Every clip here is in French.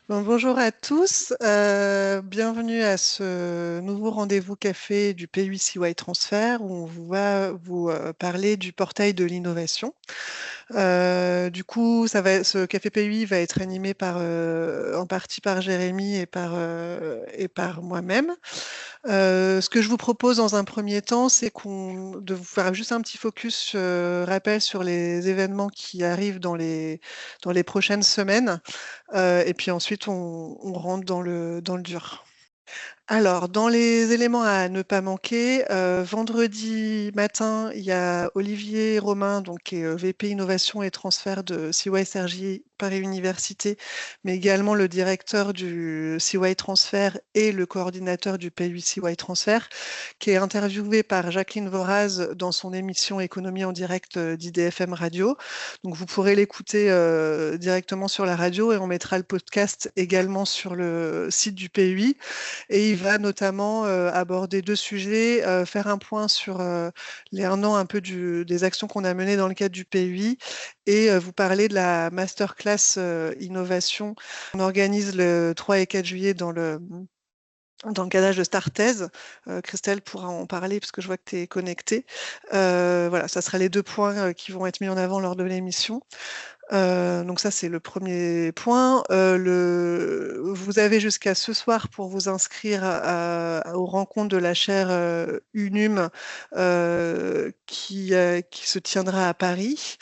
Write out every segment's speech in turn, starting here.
Bon, bonjour à tous, bienvenue à ce nouveau rendez-vous café du P8 CY Transfer où on va vous parler du portail de l'innovation. Du coup, ce café P8 va être animé en partie par Jérémy et par moi-même. Ce que je vous propose dans un premier temps, c'est de vous faire juste un petit focus rappel sur les événements qui arrivent dans les prochaines semaines. Et puis ensuite, on rentre dans le dur. Alors, dans les éléments à ne pas manquer, vendredi matin, il y a Olivier Romain, donc, qui est VP Innovation et Transfert de CY Paris Université, mais également le directeur du CY Transfert et le coordinateur du P8 CY Transfert, qui est interviewé par Jacqueline Voraz dans son émission Économie en direct d'IDFM Radio. Donc, vous pourrez l'écouter directement sur la radio et on mettra le podcast également sur le site du P8. Et il va notamment aborder deux sujets, faire un point sur les 1 an un peu des actions qu'on a menées dans le cadre du PUI et vous parler de la masterclass innovation. On organise le 3 et 4 juillet dans le cadre de Starthèse. Christelle pourra en parler parce que je vois que tu es connectée. Voilà, ça sera les deux points qui vont être mis en avant lors de l'émission. Donc ça, c'est le premier point. Vous avez jusqu'à ce soir pour vous inscrire aux rencontres de la chaire UNUM qui se tiendra à Paris.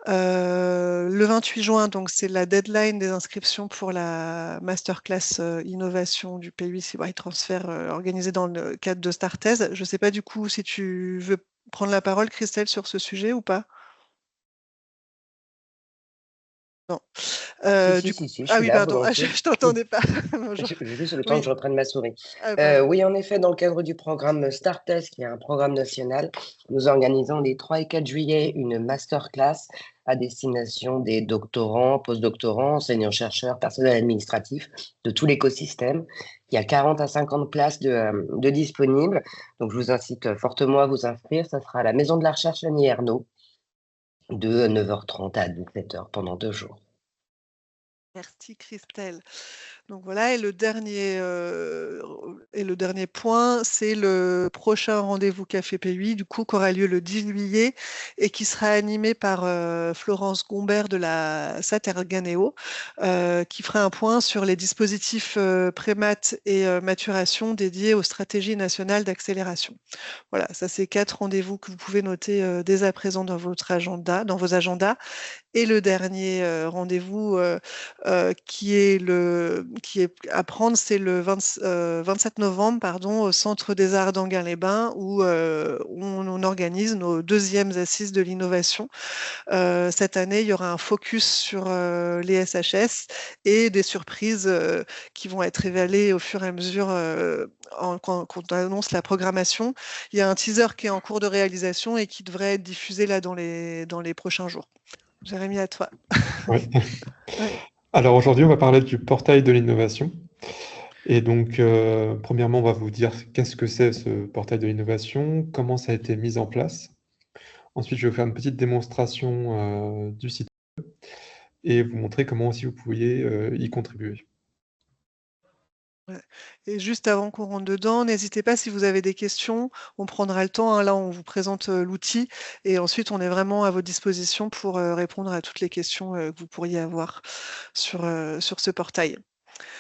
Le 28 juin, donc c'est la deadline des inscriptions pour la masterclass innovation du P8 CY Transfer organisée dans le cadre de Starthèse. Je ne sais pas du coup si tu veux prendre la parole, Christelle, sur ce sujet ou pas. Non. Si, si, Du coup, si, si, je ah suis oui, là, pardon, volontiers. je t'entendais pas. Bonjour. J'ai juste le temps que Oui, je reprenne ma souris. pardon. Oui, en effet, dans le cadre du programme StarTest, qui est un programme national, nous organisons les 3 et 4 juillet une masterclass à destination des doctorants, postdoctorants, enseignants-chercheurs, personnel administratif de tout l'écosystème. Il y a 40 à 50 places de disponibles. Donc, je vous incite fortement à vous inscrire. Ça sera à la Maison de la Recherche Annie Ernaux de 9h30 à 17h pendant 2 jours. Merci Christelle. Donc voilà, et le dernier point, c'est le prochain rendez-vous Café P8, du coup, qui aura lieu le 10 juillet et qui sera animé par Florence Gombert de la Saterganeo, qui fera un point sur les dispositifs prémat et maturation dédiés aux stratégies nationales d'accélération. Voilà, ça c'est 4 rendez-vous que vous pouvez noter dès à présent dans votre agenda, dans vos agendas. Et le dernier rendez-vous qui est à prendre, c'est le 27 novembre, pardon, au Centre des Arts d'Anguin-les-Bains, où on organise nos deuxièmes assises de l'innovation. Cette année, il y aura un focus sur les SHS et des surprises qui vont être révélées au fur et à mesure quand on annonce la programmation. Il y a un teaser qui est en cours de réalisation et qui devrait être diffusé là dans les prochains jours. Jérémy, à toi. Ouais. Ouais. Alors aujourd'hui, on va parler du portail de l'innovation. Et donc, premièrement, on va vous dire qu'est-ce que c'est ce portail de l'innovation, comment ça a été mis en place. Ensuite, je vais vous faire une petite démonstration du site et vous montrer comment aussi vous pouviez y contribuer. Ouais. Et juste avant qu'on rentre dedans, n'hésitez pas si vous avez des questions, on prendra le temps, hein. Là, on vous présente l'outil et ensuite on est vraiment à votre disposition pour répondre à toutes les questions que vous pourriez avoir sur ce portail.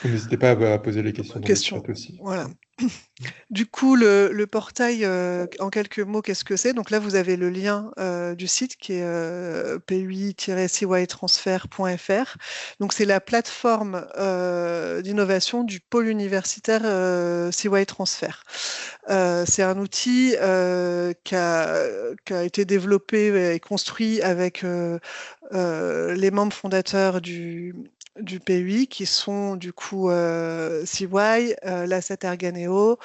N'hésitez pas à poser les questions dans le Question. chat aussi. Voilà. Du coup, le portail, en quelques mots, qu'est-ce que c'est? Donc là, vous avez le lien du site qui est pi-cytransfer.fr. Donc c'est la plateforme d'innovation du pôle universitaire CY Transfer. C'est un outil qui a été développé et construit avec les membres fondateurs du PUI, qui sont du coup CY, la Erganeo,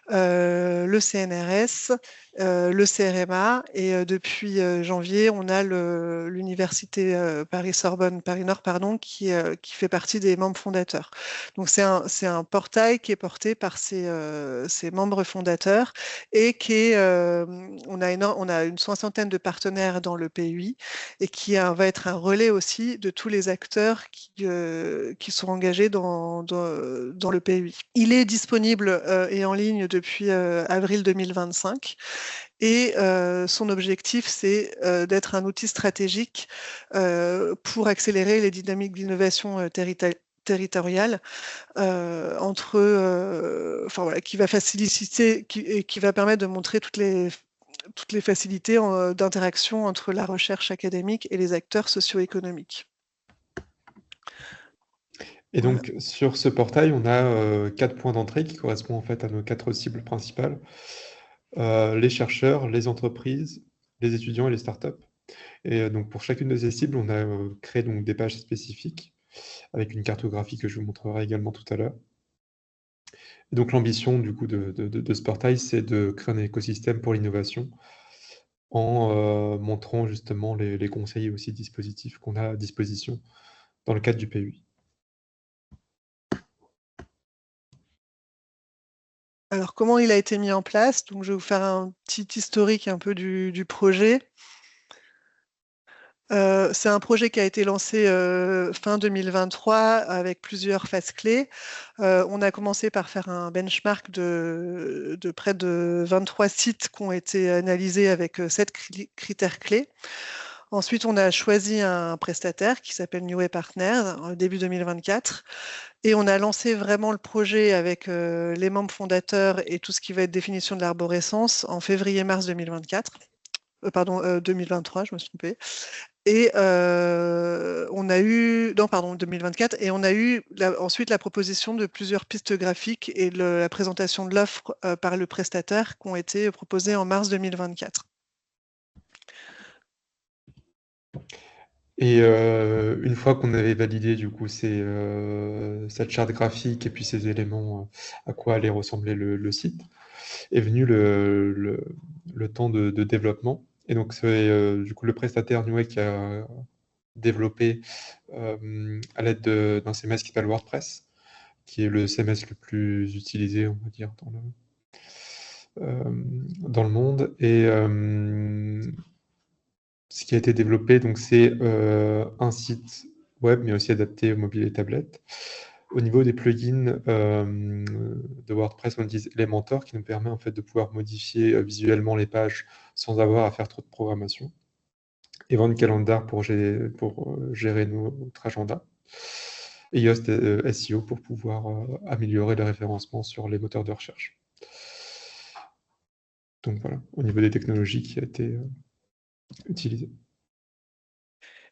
le CNRS, le CRMA, et depuis janvier, on a l'université Paris-Sorbonne, Paris-Nord, pardon, qui fait partie des membres fondateurs. Donc c'est un portail qui est porté par ses membres fondateurs et on a une soixantaine de partenaires dans le PUI et qui va être un relais aussi de tous les acteurs qui sont engagés dans le PUI. Il est disponible et en ligne depuis avril 2025 et son objectif, c'est d'être un outil stratégique pour accélérer les dynamiques d'innovation territoriale enfin, voilà, qui va faciliter et qui va permettre de montrer toutes les facilités d'interaction entre la recherche académique et les acteurs socio-économiques. Et Voilà. donc, sur ce portail, on a 4 points d'entrée qui correspondent en fait à nos 4 cibles principales. Les chercheurs, les entreprises, les étudiants et les startups. Et donc, pour chacune de ces cibles, on a créé donc des pages spécifiques avec une cartographie que je vous montrerai également tout à l'heure. Et donc, l'ambition du coup de ce portail, c'est de créer un écosystème pour l'innovation en montrant justement les conseils et aussi dispositifs qu'on a à disposition dans le cadre du PUI. Alors, comment il a été mis en place? Donc, je vais vous faire un petit historique un peu du projet. C'est un projet qui a été lancé fin 2023 avec plusieurs phases clés. On a commencé par faire un benchmark de près de 23 sites qui ont été analysés avec 7 critères clés. Ensuite, on a choisi un prestataire qui s'appelle Newway Partners début 2024. Et on a lancé vraiment le projet avec les membres fondateurs et tout ce qui va être définition de l'arborescence en février-mars 2024. Pardon, 2023, je me suis trompée. Et on a eu, non, pardon, 2024, et on a eu ensuite la proposition de plusieurs pistes graphiques et la présentation de l'offre par le prestataire qui ont été proposées en mars 2024. Et une fois qu'on avait validé du coup cette charte graphique et puis ces éléments, à quoi allait ressembler le site, est venu le temps de développement. Et donc c'est du coup le prestataire Newway qui a développé à l'aide d'un CMS qui s'appelle WordPress, qui est le CMS le plus utilisé, on va dire, dans le monde. Et ce qui a été développé, donc c'est un site web, mais aussi adapté aux mobiles et tablettes. Au niveau des plugins de WordPress, on utilise Elementor qui nous permet en fait de pouvoir modifier visuellement les pages sans avoir à faire trop de programmation. Event Calendar pour gérer notre agenda. Et Yoast SEO pour pouvoir améliorer le référencement sur les moteurs de recherche. Donc voilà, au niveau des technologies qui a été utilisé.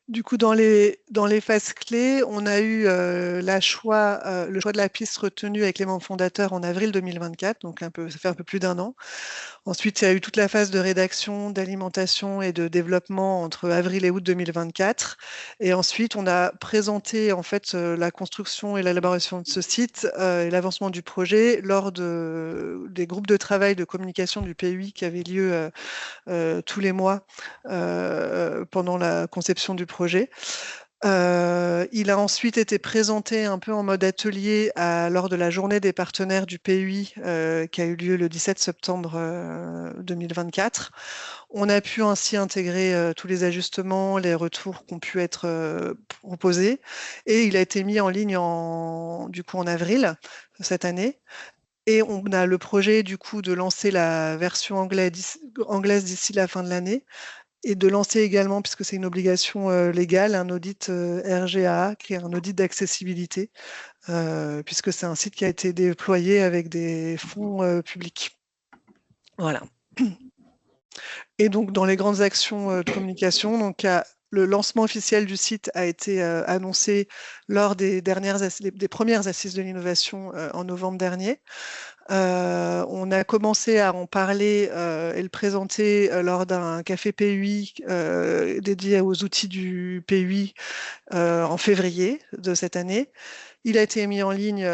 Du coup, dans les phases clés, on a eu le choix de la piste retenue avec les membres fondateurs en avril 2024, donc ça fait un peu plus d'1 an. Ensuite, il y a eu toute la phase de rédaction, d'alimentation et de développement entre avril et août 2024. Et ensuite, on a présenté en fait la construction et l'élaboration de ce site et l'avancement du projet lors des groupes de travail de communication du PUI qui avaient lieu tous les mois pendant la conception du projet. Il a ensuite été présenté un peu en mode atelier lors de la journée des partenaires du PUI qui a eu lieu le 17 septembre 2024. On a pu ainsi intégrer tous les ajustements, les retours qui ont pu être proposés et il a été mis en ligne du coup en avril cette année. Et on a le projet du coup de lancer la version anglaise d'ici la fin de l'année et de lancer également, puisque c'est une obligation légale, un audit RGA, qui est un audit d'accessibilité, puisque c'est un site qui a été déployé avec des fonds publics. Voilà. Et donc, dans les grandes actions de communication, donc, le lancement officiel du site a été annoncé lors des premières assises de l'innovation en novembre dernier. On a commencé à en parler et le présenter lors d'un café PUI dédié aux outils du PUI en février de cette année. Il a été mis en ligne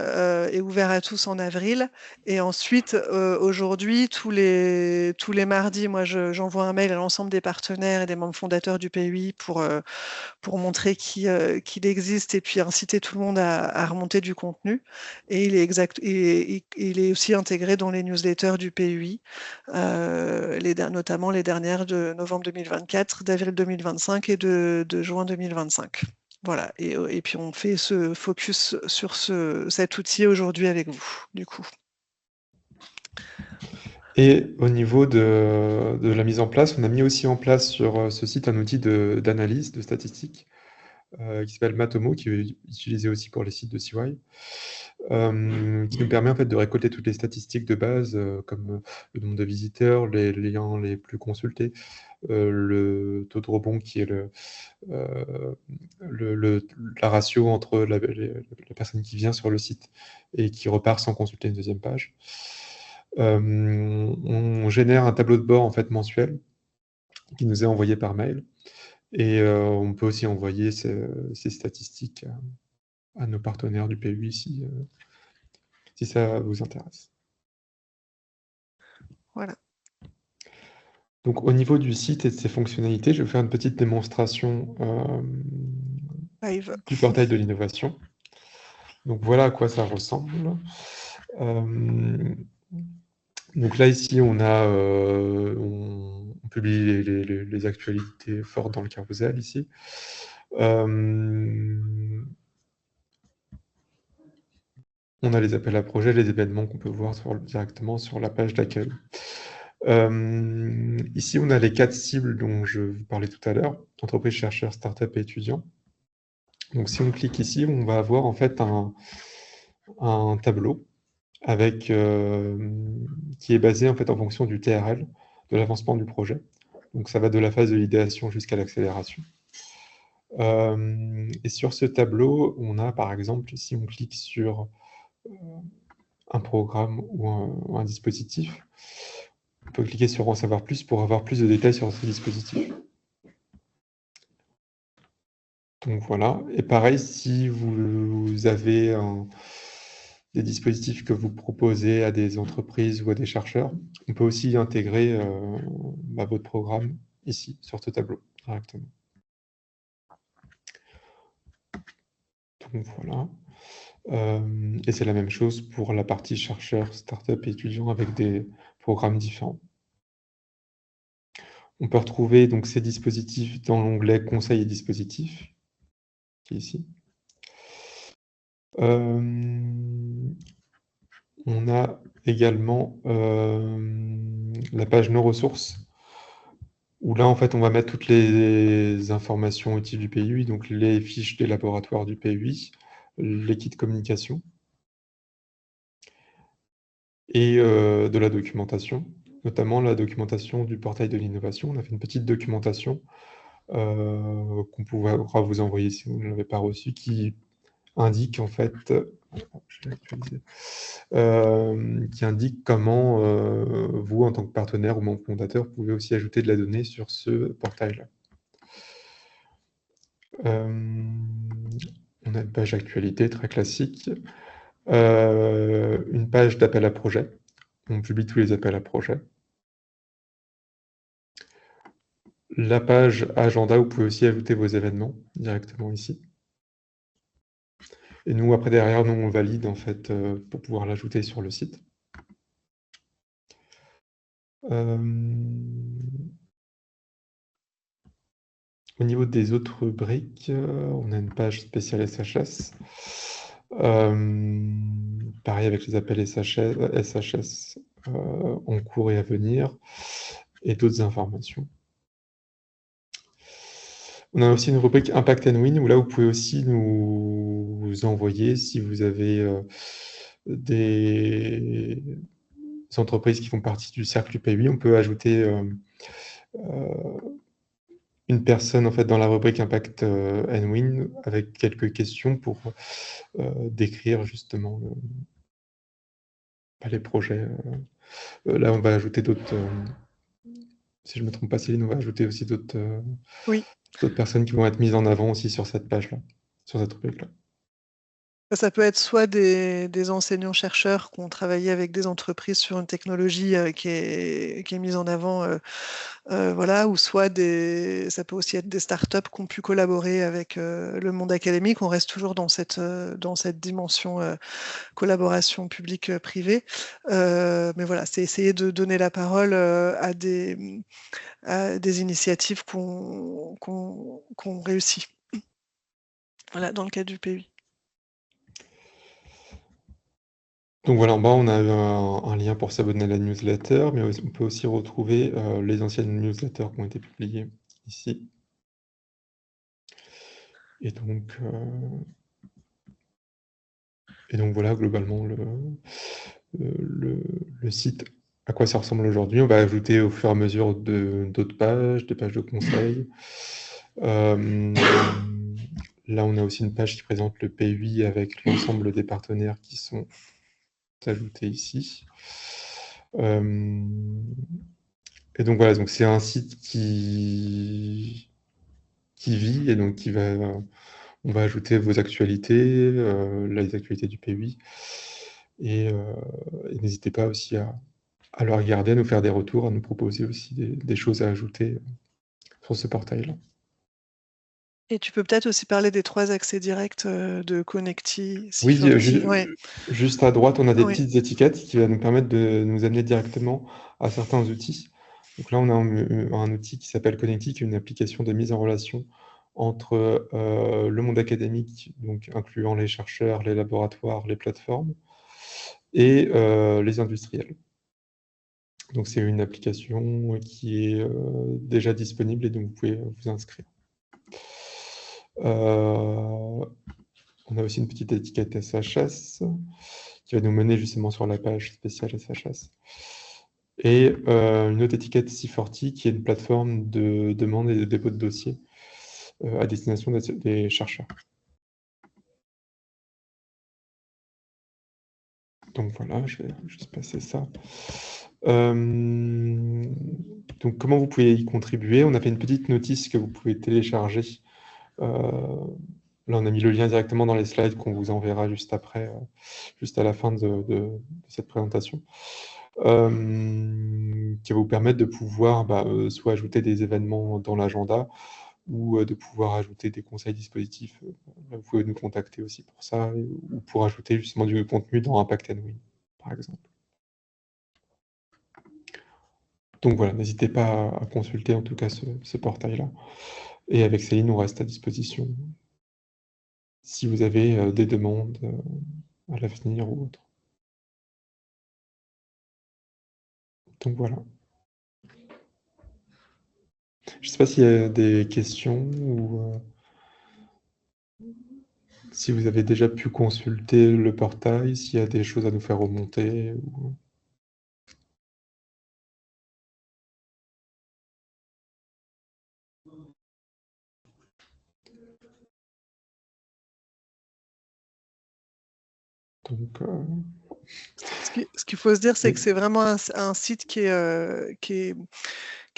et ouvert à tous en avril. Et ensuite, aujourd'hui, tous les mardis, moi, j'envoie un mail à l'ensemble des partenaires et des membres fondateurs du PUI pour montrer qu'il existe et puis inciter tout le monde à remonter du contenu. Et il est aussi intégré dans les newsletters du PUI, notamment les dernières de novembre 2024, d'avril 2025 et de juin 2025. Voilà, et puis on fait ce focus sur cet outil aujourd'hui avec vous, du coup. Et au niveau de la mise en place, on a mis aussi en place sur ce site un outil d'analyse, de statistiques, qui s'appelle Matomo, qui est utilisé aussi pour les sites de CY, qui nous permet en fait de récolter toutes les statistiques de base, comme le nombre de visiteurs, les liens les plus consultés, le taux de rebond qui est la ratio entre la personne qui vient sur le site et qui repart sans consulter une deuxième page. On génère un tableau de bord en fait mensuel qui nous est envoyé par mail et on peut aussi envoyer ces statistiques à nos partenaires du PUI si ça vous intéresse. Voilà. Donc au niveau du site et de ses fonctionnalités, je vais vous faire une petite démonstration du portail de l'innovation. Donc voilà à quoi ça ressemble. Donc là, ici, on publie les actualités fortes dans le carrousel, ici. On a les appels à projets, les événements qu'on peut voir directement sur la page d'accueil. Ici, on a les 4 cibles dont je vous parlais tout à l'heure, entreprises, chercheurs, startups et étudiants. Donc si on clique ici, on va avoir en fait un tableau avec, qui est basé en fait en fonction du TRL, de l'avancement du projet. Donc ça va de la phase de l'idéation jusqu'à l'accélération. Et sur ce tableau, on a par exemple, si on clique sur un programme ou un dispositif, on peut cliquer sur en savoir plus pour avoir plus de détails sur ce dispositif. Donc voilà, et pareil, si vous avez des dispositifs que vous proposez à des entreprises ou à des chercheurs, on peut aussi intégrer votre programme ici, sur ce tableau, directement. Donc voilà. Et c'est la même chose pour la partie chercheurs, startups et étudiants avec des programmes différents. On peut retrouver donc ces dispositifs dans l'onglet Conseils et dispositifs, qui est ici. On a également la page Nos ressources, où là, en fait, on va mettre toutes les informations utiles du PUI, donc les fiches des laboratoires du PUI, les kits de communication, et de la documentation, notamment la documentation du portail de l'innovation. On a fait une petite documentation qu'on pourra vous envoyer si vous ne l'avez pas reçue, qui indique en fait, qui indique comment vous, en tant que partenaire ou membre fondateur, pouvez aussi ajouter de la donnée sur ce portail-là. On a une page actualité très classique, une page d'appel à projet. On publie tous les appels à projet. La page agenda, vous pouvez aussi ajouter vos événements directement ici. Et nous, après, derrière, nous, on valide, en fait, pour pouvoir l'ajouter sur le site. Au niveau des autres briques, on a une page spéciale SHS. Pareil avec les appels SHS en cours et à venir, et d'autres informations. On a aussi une rubrique Impact and Win, où là, vous pouvez aussi nous envoyer, si vous avez des entreprises qui font partie du cercle du PUI, on peut ajouter une personne en fait dans la rubrique Impact and Win avec quelques questions pour décrire justement les projets. Là, on va ajouter d'autres. Si je ne me trompe pas, Céline, on va ajouter aussi d'autres Oui. personnes qui vont être mises en avant aussi sur cette page-là, sur cette rubrique-là. Ça peut être soit des enseignants-chercheurs qui ont travaillé avec des entreprises sur une technologie qui est mise en avant, voilà, ou soit ça peut aussi être des startups qui ont pu collaborer avec le monde académique. On reste toujours dans cette dimension collaboration publique-privée. Mais voilà, c'est essayer de donner la parole à des initiatives qu'on réussit. Voilà, dans le cadre du PUI. Donc voilà, en bas, on a un lien pour s'abonner à la newsletter, mais on peut aussi retrouver les anciennes newsletters qui ont été publiées ici. Et donc voilà, globalement, le site, à quoi ça ressemble aujourd'hui. On va ajouter au fur et à mesure d'autres pages, des pages de conseils. Là, on a aussi une page qui présente le PUI avec l'ensemble des partenaires qui sont ajoutés ici. Et donc voilà, donc c'est un site qui vit et donc on va ajouter vos actualités, les actualités du PUI. Et n'hésitez pas aussi à le regarder, à nous faire des retours, à nous proposer aussi des choses à ajouter sur ce portail-là. Et tu peux peut-être aussi parler des 3 accès directs de Connecti, Oui, Sifurti. Ouais. juste à droite, on a des Oui. petites étiquettes qui vont nous permettre de nous amener directement à certains outils. Donc là, on a un outil qui s'appelle Connecti, qui est une application de mise en relation entre le monde académique, donc incluant les chercheurs, les laboratoires, les plateformes, et les industriels. Donc c'est une application qui est déjà disponible et donc vous pouvez vous inscrire. On a aussi une petite étiquette SHS qui va nous mener justement sur la page spéciale SHS. Et une autre étiquette C40 qui est une plateforme de demande et de dépôt de dossiers à destination des chercheurs. Donc voilà, je vais juste passer ça. Donc comment vous pouvez y contribuer? On a fait une petite notice que vous pouvez télécharger. Là, on a mis le lien directement dans les slides qu'on vous enverra juste après, juste à la fin de cette présentation, qui va vous permettre de pouvoir soit ajouter des événements dans l'agenda ou de pouvoir ajouter des conseils dispositifs. Vous pouvez nous contacter aussi pour ça, ou pour ajouter justement du contenu dans Impact & Win, par exemple. Donc voilà, n'hésitez pas à consulter en tout cas ce portail-là. Et avec Céline, on reste à disposition si vous avez des demandes à l'avenir ou autre. Donc voilà. Je ne sais pas s'il y a des questions ou si vous avez déjà pu consulter le portail, s'il y a des choses à nous faire remonter. Donc, Ce qu'il faut se dire, c'est que c'est vraiment un site qui est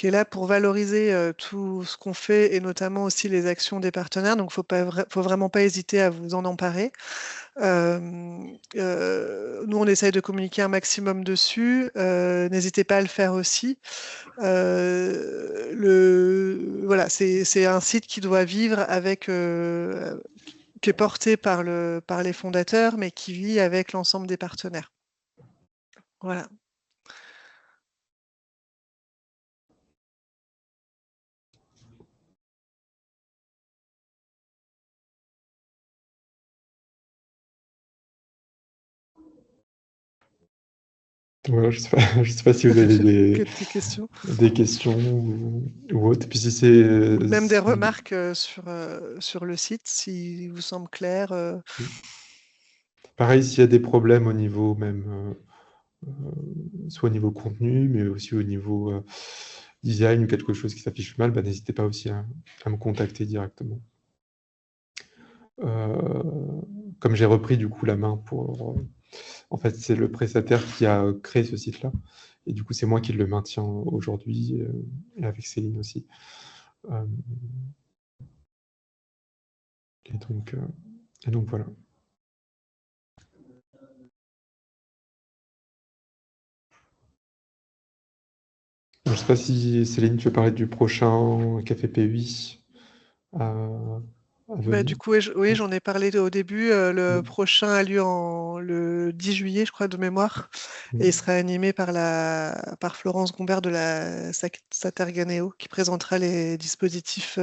là pour valoriser tout ce qu'on fait et notamment aussi les actions des partenaires. Donc, faut vraiment pas hésiter à vous en emparer. Nous, on essaye de communiquer un maximum dessus. N'hésitez pas à le faire aussi. Voilà, c'est un site qui doit vivre avec, qui est porté par les fondateurs, mais qui vit avec l'ensemble des partenaires. Voilà. Voilà, je sais pas si vous avez Quelques questions. des questions ou autres. Puis si c'est Même des remarques sur le site, s'il vous semble clair. Pareil, s'il y a des problèmes au niveau même, soit au niveau contenu, mais aussi au niveau design ou quelque chose qui s'affiche mal, n'hésitez pas aussi à me contacter directement. Comme j'ai repris du coup la main pour... en fait, c'est le prestataire qui a créé ce site-là. Et du coup, c'est moi qui le maintiens aujourd'hui, et avec Céline aussi. Et donc voilà. sais pas si Céline, tu veux parler du prochain Café P8 à Bah, venir? du coup, oui, j'en ai parlé au début. Le prochain a lieu le 10 juillet, je crois, de mémoire, et il sera animé par Florence Gombert de la Saterganeo, qui présentera les dispositifs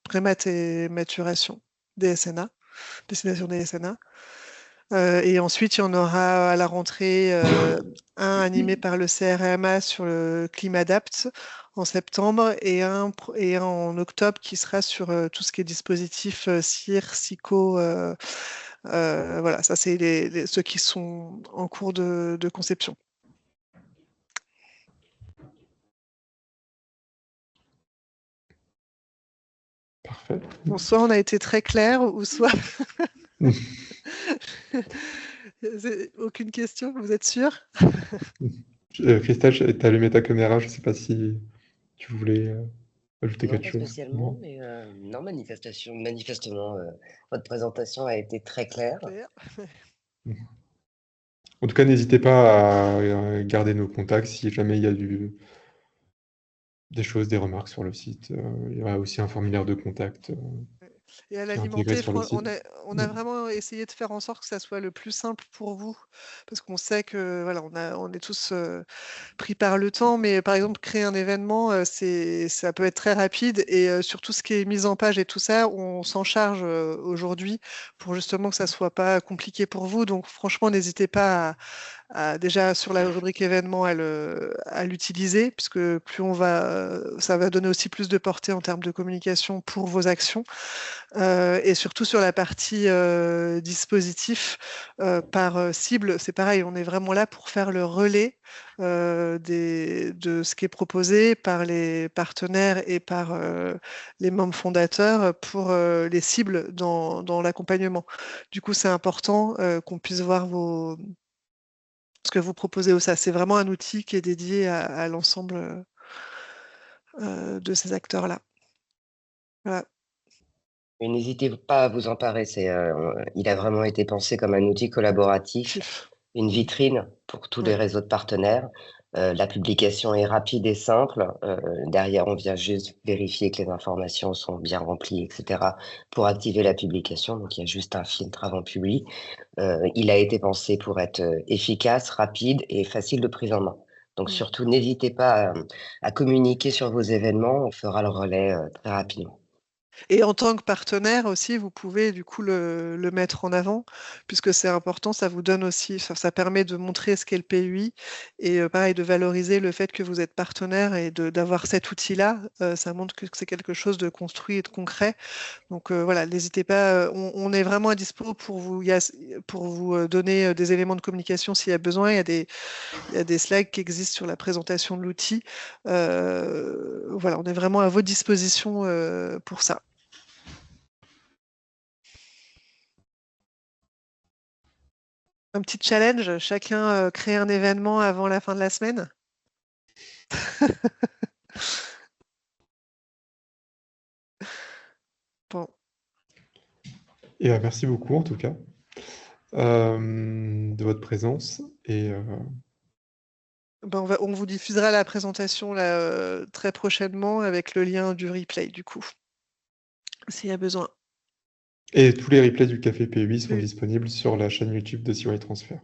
prémat et maturation des SNA, destination des SNA. Et ensuite, il y en aura à la rentrée un animé par le CRMA sur le Climadapt en septembre et un en octobre qui sera sur tout ce qui est dispositif CIR, SICO. Voilà, ça c'est ceux qui sont en cours de conception. Parfait. Bon, soit on a été très clair, ou soit aucune question, vous êtes sûr? Christelle, tu as allumé ta caméra, je ne sais pas si tu voulais ajouter Non, quelque pas chose. spécialement, Non. mais non, manifestement, votre présentation a été très claire. Clair. En tout cas, n'hésitez pas à garder nos contacts si jamais il y a des choses, des remarques sur le site. Il y aura aussi un formulaire de contact Et à qui est intégré l'alimenter, sur le site. on a vraiment essayé de faire en sorte que ça soit le plus simple pour vous, parce qu'on sait que voilà, on est tous pris par le temps, mais par exemple, créer un événement, ça peut être très rapide, et sur tout ce qui est mise en page et tout ça, on s'en charge aujourd'hui pour justement que ça soit pas compliqué pour vous. Donc franchement, n'hésitez pas déjà sur la rubrique événements à l'utiliser, puisque ça va donner aussi plus de portée en termes de communication pour vos actions. Et surtout sur la partie dispositif par cible, c'est pareil, on est vraiment là pour faire le relais de ce qui est proposé par les partenaires et par les membres fondateurs pour les cibles dans l'accompagnement. Du coup, c'est important qu'on puisse voir ce que vous proposez au ça. C'est vraiment un outil qui est dédié à l'ensemble de ces acteurs-là. Voilà. Mais n'hésitez pas à vous emparer, il a vraiment été pensé comme un outil collaboratif, une vitrine pour tous les réseaux de partenaires. La publication est rapide et simple. Derrière, on vient juste vérifier que les informations sont bien remplies, etc., pour activer la publication. Donc, il y a juste un filtre avant public. Il a été pensé pour être efficace, rapide et facile de prise en main. Donc, surtout, n'hésitez pas à communiquer sur vos événements. On fera le relais très rapidement. Et en tant que partenaire aussi, vous pouvez du coup le mettre en avant, puisque c'est important, ça vous donne aussi, ça permet de montrer ce qu'est le PUI et pareil, de valoriser le fait que vous êtes partenaire et d'avoir cet outil-là. Ça montre que c'est quelque chose de construit et de concret. Donc voilà, n'hésitez pas, on est vraiment à dispo pour vous donner des éléments de communication s'il y a besoin. Il y a des slides qui existent sur la présentation de l'outil. Voilà, on est vraiment à votre disposition pour ça. Un petit challenge, chacun crée un événement avant la fin de la semaine. Bon. Et merci beaucoup en tout cas de votre présence. Et Ben, on vous diffusera la présentation là, très prochainement avec le lien du replay du coup, s'il y a besoin. Et tous les replays du Café P8 sont Oui. disponibles sur la chaîne YouTube de CY Transfer.